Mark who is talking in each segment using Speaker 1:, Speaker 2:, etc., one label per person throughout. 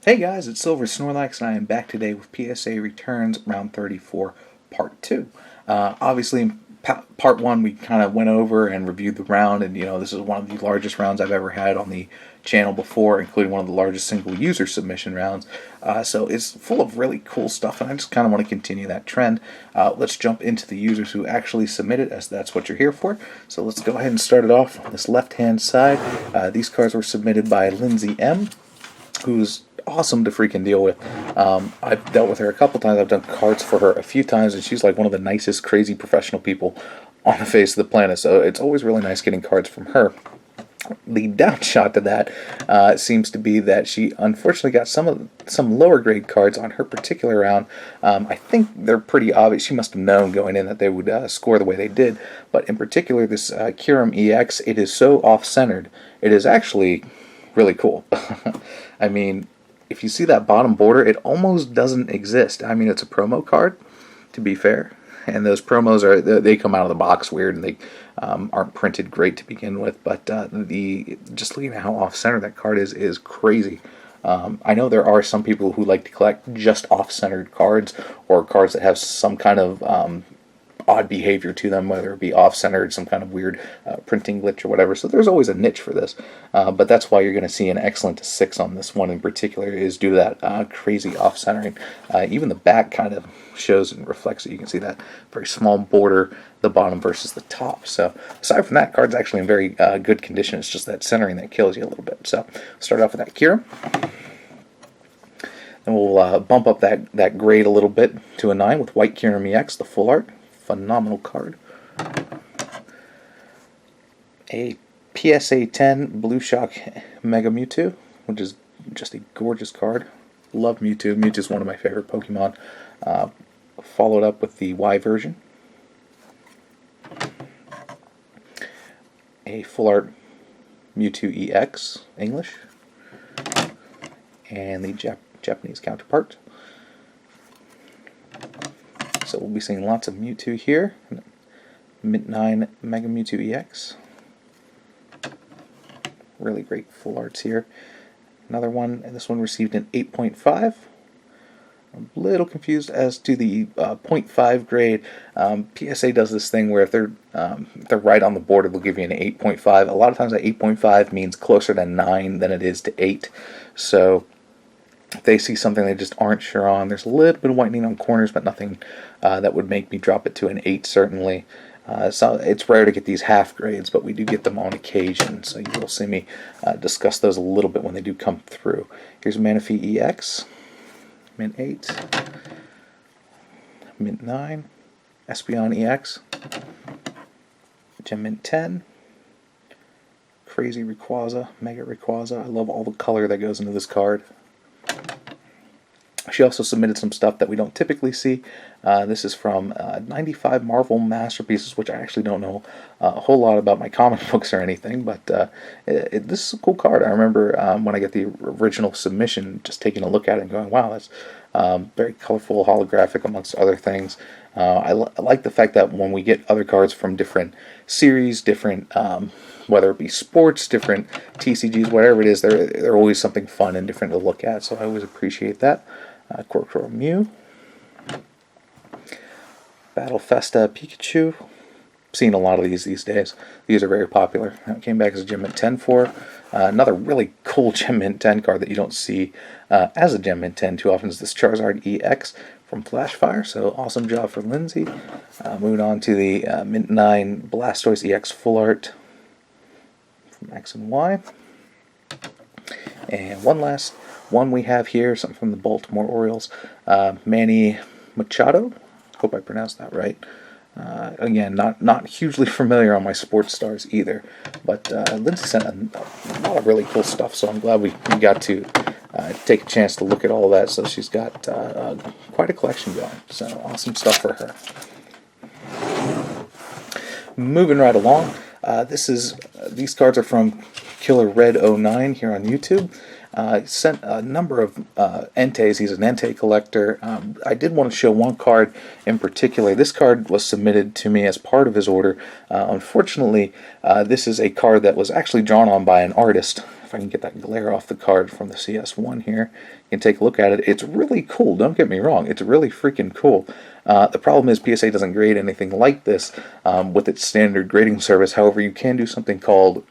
Speaker 1: Hey guys, it's Silver Snorlax, and I am back today with PSA Returns Round 34, Part 2. Obviously, Part 1 we kind of went over and reviewed the round, and this is one of the largest rounds I've ever had on the channel before, including one of the largest single user submission rounds. So it's full of really cool stuff, and I just kind of want to continue that trend. Let's jump into the users who actually submitted, as that's what you're here for. So let's go ahead and start it off on this left-hand side. These cards were submitted by Lindsay M., who's awesome to freaking deal with. I've dealt with her a couple times. I've done cards for her a few times, and she's like one of the nicest, crazy professional people on the face of the planet. So it's always really nice getting cards from her. The downside to that seems to be that she unfortunately got some lower grade cards on her particular round. I think they're pretty obvious. She must have known going in that they would score the way they did. But in particular, this Kyurem EX, it is so off-centered. It is actually really cool. I mean, if you see that bottom border, it almost doesn't exist. I mean, it's a promo card, to be fair, and those promos they come out of the box weird, and they aren't printed great to begin with. But just looking at how off-center that card is crazy. I know there are some people who like to collect just off-centered cards, or cards that have some kind of odd behavior to them, whether it be off-centered, some kind of weird printing glitch or whatever. So there's always a niche for this, but that's why you're going to see an excellent 6 on this one in particular, is due to that crazy off-centering. Even the back kind of shows and reflects it. You can see that very small border, the bottom versus the top. So aside from that, card's actually in very good condition. It's just that centering that kills you a little bit. So start off with that Kira. Then we'll bump up that grade a little bit to a 9 with White Kyurem EX, the full art. Phenomenal card. A PSA 10 Blue Shock Mega Mewtwo, which is just a gorgeous card. Love Mewtwo. Mewtwo's one of my favorite Pokemon. Followed up with the Y version. A full art Mewtwo EX English. And the Japanese counterpart. So we'll be seeing lots of Mewtwo here. Mint 9 Mega Mewtwo EX. Really great full arts here. Another one, and this one received an 8.5. I'm a little confused as to the 0.5 grade. PSA does this thing where if they're right on the border, they'll give you an 8.5. A lot of times that 8.5 means closer to 9 than it is to 8. So if they see something they just aren't sure on, there's a little bit of whitening on corners, but nothing that would make me drop it to an 8, certainly. So it's rare to get these half grades, but we do get them on occasion, so you will see me discuss those a little bit when they do come through. Here's Manaphy EX, Mint 8, Mint 9, Espeon EX, Gem Mint 10, Crazy Rayquaza, Mega Rayquaza. I love all the color that goes into this card. She also submitted some stuff that we don't typically see. This is from 95 Marvel Masterpieces, which I actually don't know a whole lot about my comic books or anything, but this is a cool card. I remember when I get the original submission, just taking a look at it and going, wow, that's very colorful, holographic, amongst other things. I like the fact that when we get other cards from different series, different whether it be sports, different TCGs, whatever it is, they're always something fun and different to look at, so I always appreciate that. Corkro Mew, Battle Festa Pikachu. Seen a lot of these days. These are very popular. Came back as a Gem Mint 10 for. Another really cool Gem Mint 10 card that you don't see as a Gem Mint 10 too often is this Charizard EX from Flashfire, so awesome job for Lindsay. Moving on to the Mint 9 Blastoise EX Full Art from X and Y. And one last one we have here, something from the Baltimore Orioles, Manny Machado. Hope I pronounced that right. Again, not hugely familiar on my sports stars either, but Lindsay sent a lot of really cool stuff, so I'm glad we got to take a chance to look at all of that. So she's got quite a collection going, so awesome stuff for her. Moving right along, these cards are from Killer Red 09 here on YouTube. Sent a number of Entei's. He's an Entei collector. I did want to show one card in particular. This card was submitted to me as part of his order. Unfortunately, this is a card that was actually drawn on by an artist if I can get that glare off the card from the CS1 here, you can take a look at it. It's really cool, don't get me wrong, it's really freaking cool. The problem is PSA doesn't grade anything like this with its standard grading service. However, you can do something called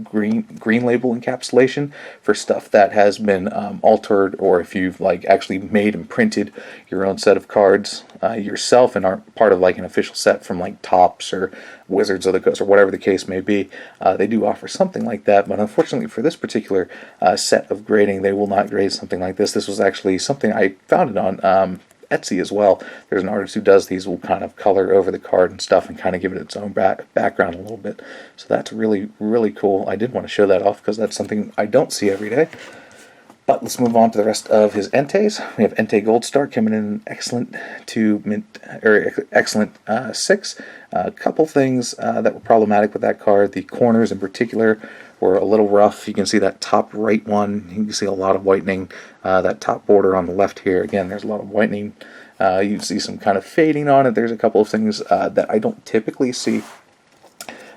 Speaker 1: green label encapsulation for stuff that has been altered, or if you've like actually made and printed your own set of cards yourself and aren't part of like an official set from like Topps or Wizards of the Coast or whatever the case may be. They do offer something like that, but unfortunately for this particular set of grading, they will not grade something like this. This was actually something I found it on Etsy as well. There's an artist who does these, will kind of color over the card and stuff and kind of give it its own background a little bit. So that's really, really cool. I did want to show that off because that's something I don't see every day. But let's move on to the rest of his Entes. We have Entei Gold Star coming in excellent to mint, or excellent 6. A couple things that were problematic with that card. The corners in particular were a little rough. You can see that top right one. You can see a lot of whitening. That top border on the left here, again, there's a lot of whitening. You see some kind of fading on it. There's a couple of things that I don't typically see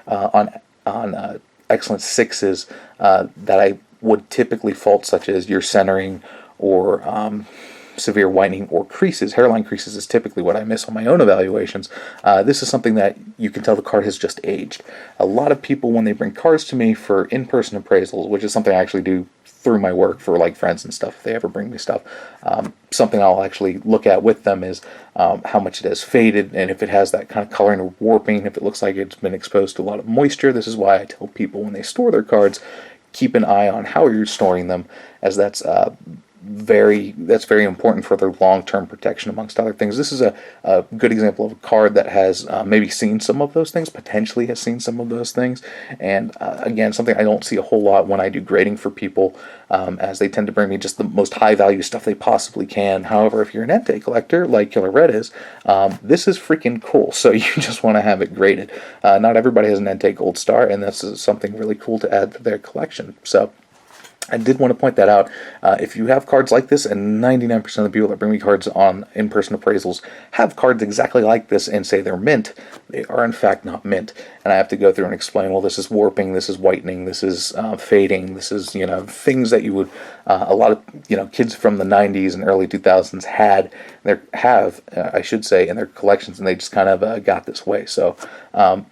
Speaker 1: on excellent 6s that I would typically fault, such as your centering or severe whitening or creases. Hairline creases is typically what I miss on my own evaluations. This is something that you can tell the card has just aged. A lot of people, when they bring cards to me for in-person appraisals, which is something I actually do through my work for like friends and stuff, if they ever bring me stuff, something I'll actually look at with them is how much it has faded, and if it has that kind of coloring or warping, if it looks like it's been exposed to a lot of moisture. This is why I tell people when they store their cards, keep an eye on how you're storing them, as that's very important for their long-term protection, amongst other things. This is a good example of a card that has maybe seen some of those things, potentially has seen some of those things, and again, something I don't see a whole lot when I do grading for people, as they tend to bring me just the most high-value stuff they possibly can. However, if you're an Entei collector, like Killer Red is, this is freaking cool, so you just want to have it graded. Not everybody has an Entei Gold Star, and this is something really cool to add to their collection. So I did want to point that out. If you have cards like this, and 99% of the people that bring me cards on in-person appraisals have cards exactly like this and say they're mint, they are in fact not mint. And I have to go through and explain, well, this is warping, this is whitening, this is fading, this is, things that you would, a lot of, kids from the 90s and early 2000s I should say, in their collections, and they just kind of got this way. So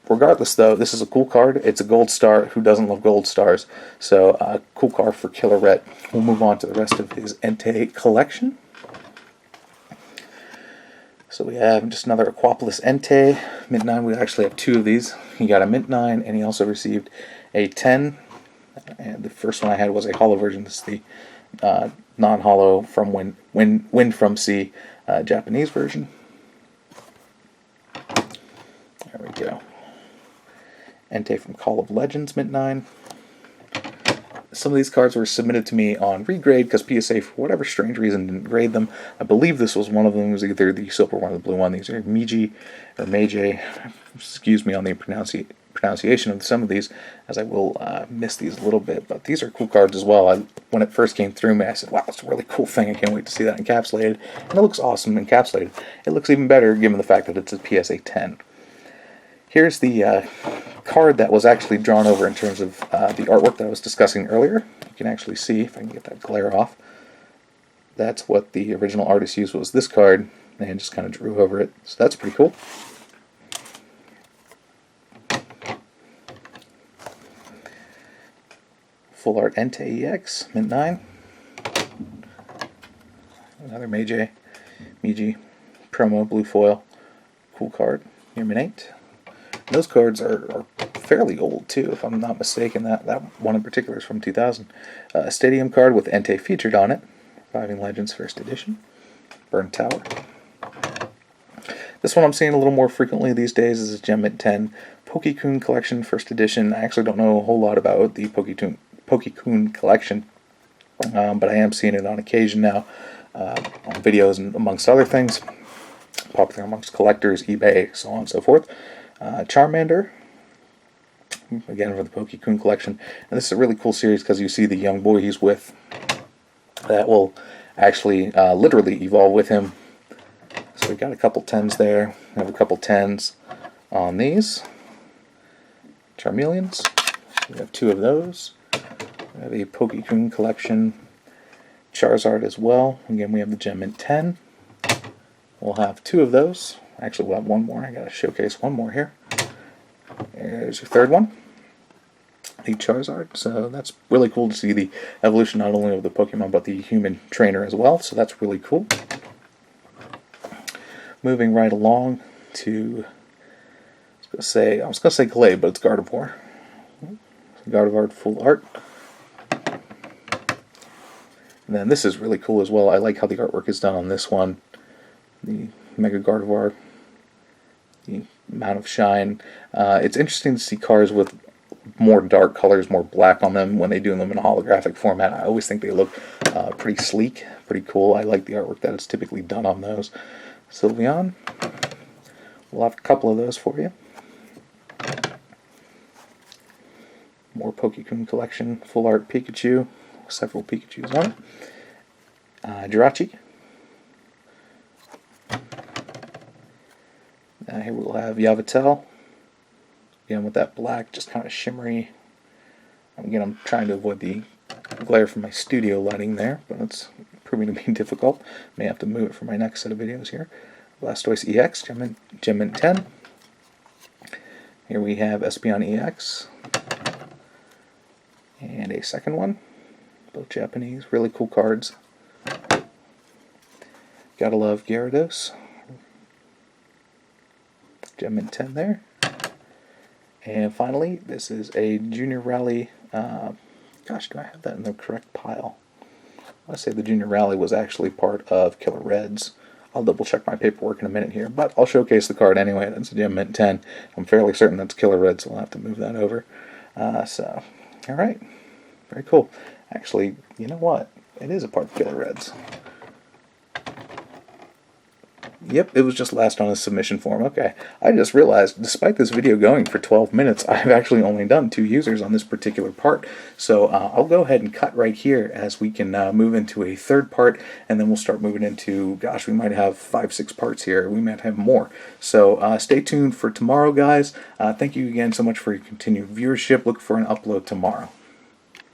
Speaker 1: regardless, though, this is a cool card. It's a gold star. Who doesn't love gold stars? So cool card for Killer Red. We'll move on to the rest of his Entei collection. So we have just another Aquapolis Entei, Mint 9. We actually have 2 of these. He got a Mint 9, and he also received a 10. And the first one I had was a hollow version. This is the non-hollow from Wind from Sea Japanese version. There we go. Entei from Call of Legends, Mint 9. Some of these cards were submitted to me on regrade because PSA, for whatever strange reason, didn't grade them. I believe this was one of them. It was either the silver one or the blue one. These are Meiji or Meiji. Excuse me on the pronunciation of some of these, as I will miss these a little bit. But these are cool cards as well. When it first came through me, I said, wow, it's a really cool thing. I can't wait to see that encapsulated. And it looks awesome encapsulated. It looks even better given the fact that it's a PSA 10. Here's the card that was actually drawn over in terms of the artwork that I was discussing earlier. You can actually see, if I can get that glare off, that's what the original artist used, was this card, and just kind of drew over it. So that's pretty cool. Full Art Entei EX, Mint 9. Another Meiji promo blue foil. Cool card. Here, Mint 8. Those cards are fairly old too, if I'm not mistaken. That one in particular is from 2000. A Stadium card with Entei featured on it. Reviving Legends First Edition. Burned Tower. This one I'm seeing a little more frequently these days is a Gem Mint 10 Pokekun Collection First Edition. I actually don't know a whole lot about the Pokekun Collection, but I am seeing it on occasion now on videos and amongst other things. Popular amongst collectors, eBay, so on and so forth. Charmander, again for the Pokekun collection, and this is a really cool series because you see the young boy he's with that will actually literally evolve with him. So we got a couple 10s there. We have a couple 10s on these Charmeleons. We have 2 of those. We We have a Pokemon Collection Charizard as well. Again, we have the Gem Mint 10. We'll have 2 of those. Actually, we'll have 1 more. I gotta showcase 1 more here. There's your 3rd one, the Charizard. So that's really cool to see the evolution not only of the Pokemon but the human trainer as well. So that's really cool. Moving right along to, I was gonna say Glade, but it's Gardevoir. Gardevoir full art. And then this is really cool as well. I like how the artwork is done on this one. The Mega Gardevoir, the amount of shine. It's interesting to see cars with more dark colors, more black on them when they do them in a holographic format. I always think they look pretty sleek, pretty cool. I like the artwork that is typically done on those. Sylveon, we'll have a couple of those for you. More Pokemon Collection full art Pikachu, several Pikachus on it. Jirachi. Here we'll have Yveltal. Again with that black, just kind of shimmery. Again, I'm trying to avoid the glare from my studio lighting there, but it's proving to be difficult. May have to move it for my next set of videos here. Blastoise EX, Gem Mint 10. Here we have Espeon EX. And a second one. Both Japanese. Really cool cards. Gotta love Gyarados. Gem Mint 10 there. And finally, this is a Junior Rally. Gosh, do I have that in the correct pile? I say the Junior Rally was actually part of Killer Reds. I'll double check my paperwork in a minute here, but I'll showcase the card anyway. That's a Gem Mint 10. I'm fairly certain that's Killer Red, so we'll have to move that over. Alright. Very cool. Actually, you know what? It is a part of Killer Reds. Yep, it was just last on a submission form. Okay, I just realized, despite this video going for 12 minutes, I've actually only done 2 users on this particular part. So I'll go ahead and cut right here as we can move into a 3rd part, and then we'll start moving into, gosh, we might have 5-6 parts here. We might have more. So stay tuned for tomorrow, guys. Thank you again so much for your continued viewership. Look for an upload tomorrow.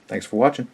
Speaker 1: Thanks for watching.